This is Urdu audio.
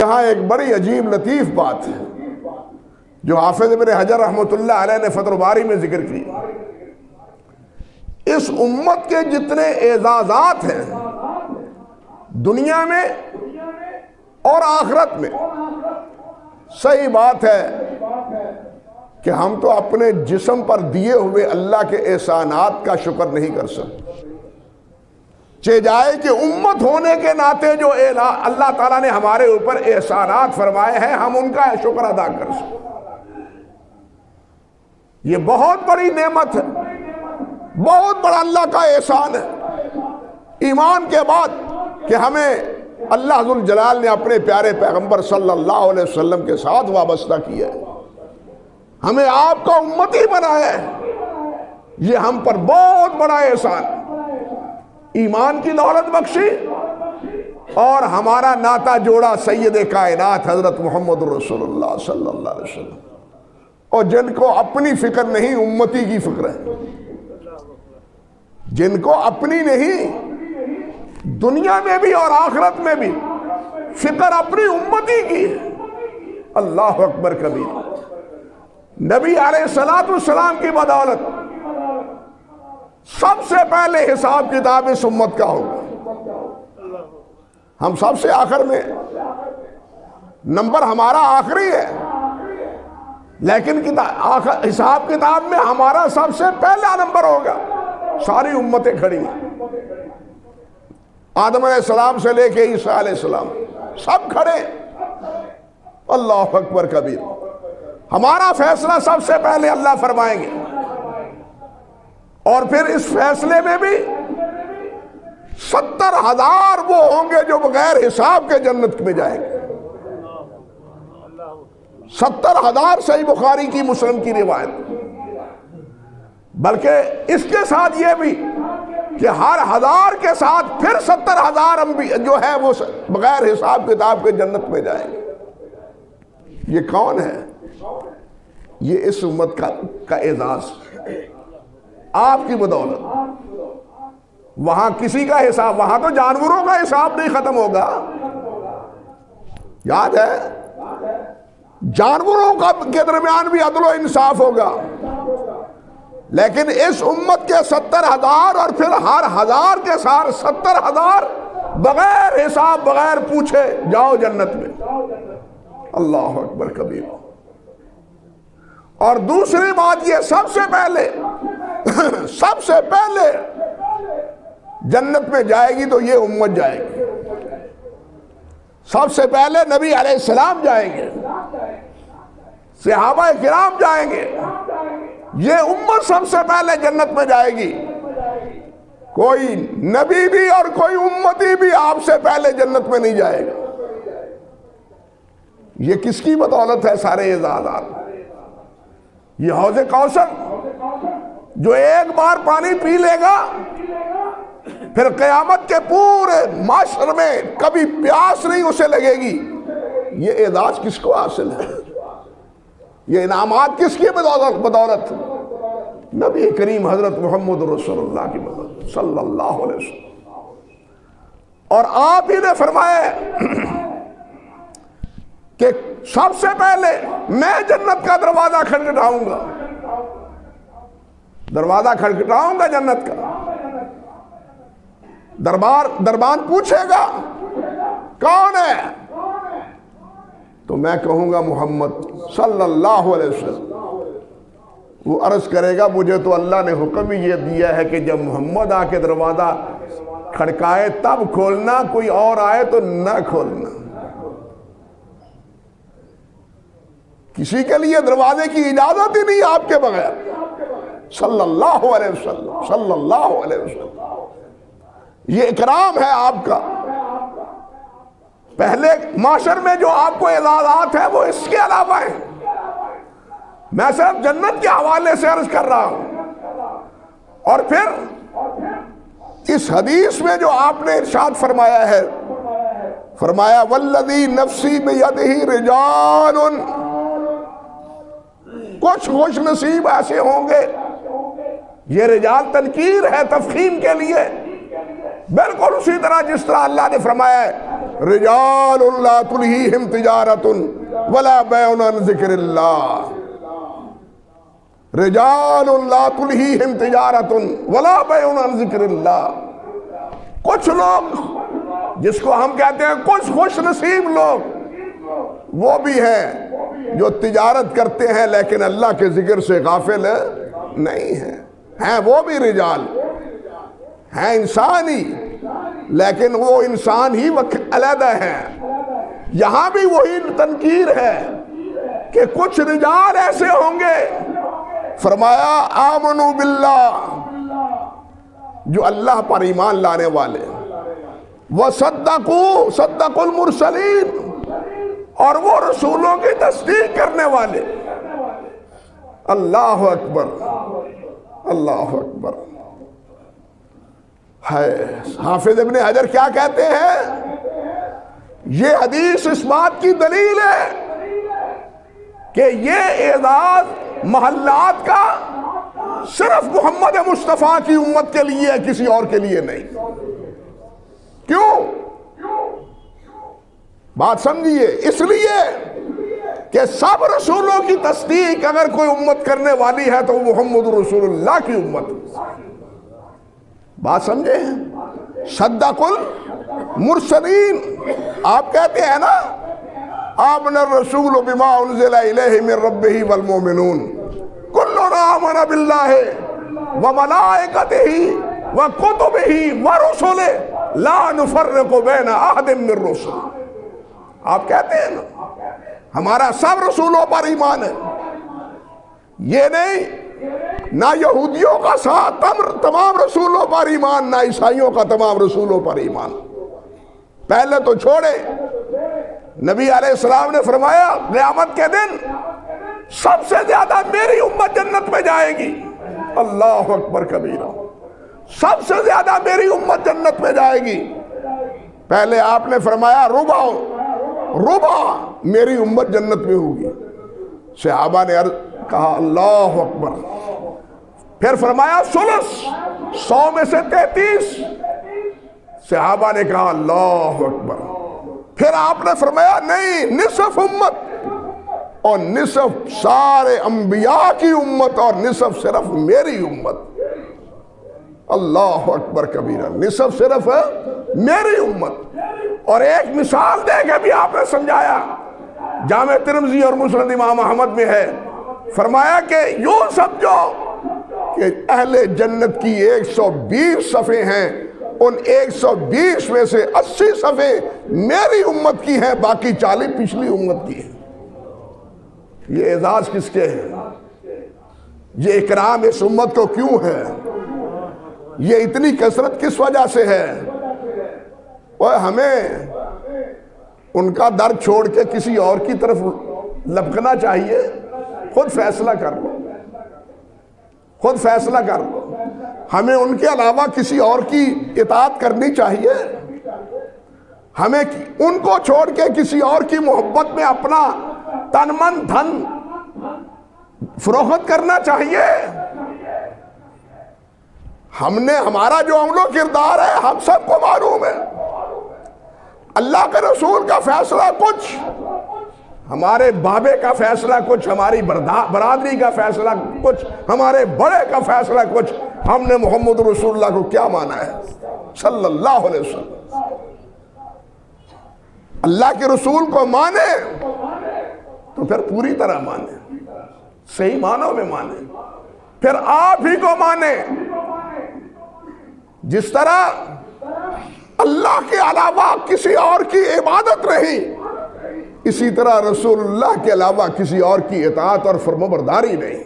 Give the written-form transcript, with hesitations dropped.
یہاں ایک بڑی عجیب لطیف بات ہے جو حافظ ابن حجر رحمۃ اللہ علیہ نے فتح الباری میں ذکر کی۔ اس امت کے جتنے اعزازات ہیں دنیا میں اور آخرت میں، صحیح بات ہے کہ ہم تو اپنے جسم پر دیے ہوئے اللہ کے احسانات کا شکر نہیں کر سکتے، چہ جائے کہ امت ہونے کے ناطے جو اللہ تعالیٰ نے ہمارے اوپر احسانات فرمائے ہیں ہم ان کا شکر ادا کر سکیں۔ یہ بہت بڑی نعمت ہے، بہت بڑا اللہ کا احسان ہے ایمان کے بعد کہ ہمیں اللہ ذوالجلال نے اپنے پیارے پیغمبر صلی اللہ علیہ وسلم کے ساتھ وابستہ کیا ہے، ہمیں آپ کا امتی بنایا ہے۔ یہ ہم پر بہت بڑا احسان، ایمان کی دولت بخشی اور ہمارا ناتا جوڑا سید کائنات حضرت محمد رسول اللہ صلی اللہ علیہ وسلم، اور جن کو اپنی فکر نہیں امتی کی فکر ہے، جن کو اپنی نہیں دنیا میں بھی اور آخرت میں بھی فکر اپنی امتی کی ہے۔ اللہ اکبر کبیر۔ نبی علیہ السلام کی بدولت سب سے پہلے حساب کتاب اس امت کا ہوگا۔ ہم سب سے آخر میں، نمبر ہمارا آخری ہے، لیکن حساب کتاب میں ہمارا سب سے پہلا نمبر ہوگا۔ ساری امتیں کھڑی ہیں، آدم علیہ السلام سے لے کے عیسیٰ علیہ السلام سب کھڑے۔ اللہ اکبر کبیر۔ ہمارا فیصلہ سب سے پہلے اللہ فرمائیں گے، اور پھر اس فیصلے میں بھی 70,000 وہ ہوں گے جو بغیر حساب کے جنت میں جائیں گے۔ 70,000 صحیح بخاری کی، مسلم کی روایت۔ بلکہ اس کے ساتھ یہ بھی کہ ہر 1000 کے ساتھ پھر 70,000 جو ہے وہ بغیر حساب کتاب کے جنت میں جائیں گے۔ یہ کون ہے؟ یہ اس امت کا اعزاز، آپ کی بدولت۔ وہاں کسی کا حساب، وہاں تو جانوروں کا حساب نہیں ختم ہوگا، یاد ہے؟ جانوروں کے درمیان بھی عدل و انصاف ہوگا، لیکن اس امت کے 70,000 اور پھر ہر 1000 کے ساتھ 70,000 بغیر حساب بغیر پوچھے جاؤ جنت میں۔ اللہ اکبر کبیر۔ اور دوسری بات یہ، سب سے پہلے جنت میں جائے گی تو یہ امت جائے گی۔ سب سے پہلے نبی علیہ السلام جائیں گے، صحابہ کرام جائیں گے، یہ امت سب سے پہلے جنت میں جائے گی۔ کوئی نبی بھی اور کوئی امتی بھی آپ سے پہلے جنت میں نہیں جائے گا۔ یہ کس کی بدولت ہے سارے اعزازات؟ یہ حوض کوثر جو ایک بار پانی پی لے گا پھر قیامت کے پورے معاشر میں کبھی پیاس نہیں اسے لگے گی۔ یہ اعزاز کس کو حاصل ہے؟ یہ انعامات کس کی بدولت؟ نبی کریم حضرت محمد رسول اللہ کی بدولت صلی اللہ علیہ وسلم۔ اور آپ ہی نے فرمایا کہ سب سے پہلے میں جنت کا دروازہ کھٹکھٹاؤں گا، دروازہ کھٹکھٹاؤں گا جنت کا۔ دربان پوچھے گا کون ہے؟ تو میں کہوں گا محمد صلی اللہ علیہ وسلم۔ وہ عرض کرے گا مجھے تو اللہ نے حکم ہی یہ دیا ہے کہ جب محمد آ کے دروازہ کھڑکائے تب کھولنا، کوئی اور آئے تو نہ کھولنا۔ کسی کے لیے دروازے کی اجازت ہی نہیں آپ کے بغیر، صلی اللہ علیہ وسلم، صلی اللہ علیہ وسلم۔ یہ اکرام ہے آپ کا۔ پہلے معاشر میں جو آپ کو اعزازات ہیں وہ اس کے علاوہ ہیں، میں صرف جنت کے حوالے سے عرض کر رہا ہوں۔ اور پھر اس حدیث میں جو آپ نے ارشاد فرمایا ہے، فرمایا والذی نفسی بیدہ رجال، کچھ خوش نصیب ایسے ہوں گے، یہ رجال تنکیر ہے تفخیم کے لیے، بالکل اسی طرح جس طرح اللہ نے فرمایا ہے رجال لا تلہیہم تجارت ولا بیع عن ذکر اللہ، رجال لا تلہیہم تجارت ولا بیع عن ذکر اللہ۔ کچھ لوگ جس کو ہم کہتے ہیں کچھ خوش نصیب لوگ، وہ بھی ہیں جو تجارت کرتے ہیں لیکن اللہ کے ذکر سے غافل نہیں ہیں وہ بھی رجال ہیں، انسان ہی، لیکن وہ انسان ہی علیحدہ ہے۔ یہاں بھی وہی تنکیر ہے کہ کچھ رجال ایسے ہوں گے، فرمایا آمنوا باللہ، جو اللہ پر ایمان لانے والے، وصدقوا المرسلین، اور وہ رسولوں کی تصدیق کرنے والے۔ اللہ اکبر، اللہ اکبر۔ حافظ ابن حجر کیا کہتے ہیں؟ یہ حدیث اس بات کی دلیل ہے کہ یہ اعزاز محلات کا صرف محمد مصطفیٰ کی امت کے لیے ہے، کسی اور کے لیے نہیں۔ کیوں؟ بات سمجھیے، اس لیے کہ سب رسولوں کی تصدیق اگر کوئی امت کرنے والی ہے تو وہ محمد رسول اللہ کی امت۔ بات سمجھے؟ صدق المرسلین، آپ کہتے ہیں نا آمن الرسول بما انزل الیہ من ربہ والمؤمنون کلنا آمن باللہ وملائکتہ وکتبہ ورسلہ لا نفرق بین احد من رسل۔ آپ کہتے ہیں نا ہمارا سب رسولوں پر ایمان ہے، یہ نہیں نہ یہودیوں کا ساتھ تمام رسولوں پر ایمان، نہ عیسائیوں کا تمام رسولوں پر ایمان۔ پہلے تو چھوڑے، نبی علیہ السلام نے فرمایا قیامت کے دن سب سے زیادہ میری امت جنت میں جائے گی۔ اللہ اکبر کبیرہ، سب سے زیادہ میری امت جنت میں جائے گی۔ پہلے آپ نے فرمایا ربع میری امت جنت میں ہوگی۔ صحابہ نے کہا اللہ اکبر۔ پھر فرمایا ثلث، 100 میں سے 33۔ صحابہ نے کہا اللہ اکبر۔ پھر آپ نے فرمایا نہیں، نصف امت، اور نصف سارے انبیاء کی امت اور نصف صرف میری امت۔ اللہ اکبر کبیرہ، نصف صرف میری امت۔ اور ایک مثال دے کے بھی آپ نے سمجھایا، جامع ترمذی اور مسند امام احمد میں ہے، فرمایا کہ یوں سمجھو کہ اہل جنت کی 120 صفحے ہیں، ان 120 میں سے 80 صفحے میری امت کی ہیں، باقی 40 پچھلی امت کی ہیں۔ یہ اعزاز کس کے ہے؟ یہ اکرام اس امت کو کیوں ہے؟ یہ اتنی کثرت کس وجہ سے ہے؟ اور ہمیں ان کا در چھوڑ کے کسی اور کی طرف لپکنا چاہیے؟ خود فیصلہ کر لو، خود فیصلہ کر لو۔ ہمیں ان کے علاوہ کسی اور کی اطاعت کرنی چاہیے؟ ہمیں ان کو چھوڑ کے کسی اور کی محبت میں اپنا تن من دھن فروخت کرنا چاہیے؟ ہمارا جو عمل و کردار ہے ہم سب کو معلوم ہے۔ اللہ کے رسول کا فیصلہ کچھ، ہمارے بابے کا فیصلہ کچھ، ہماری برادری کا فیصلہ کچھ، ہمارے بڑے کا فیصلہ کچھ۔ ہم نے محمد رسول اللہ کو کیا مانا ہے صلی اللہ علیہ وسلم؟ اللہ کے رسول کو مانے تو پھر پوری طرح مانے، صحیح معنوں میں مانے، پھر آپ ہی کو مانے۔ جس طرح اللہ کے علاوہ کسی اور کی عبادت نہیں، اسی طرح رسول اللہ کے علاوہ کسی اور کی اطاعت اور فرمانبرداری نہیں۔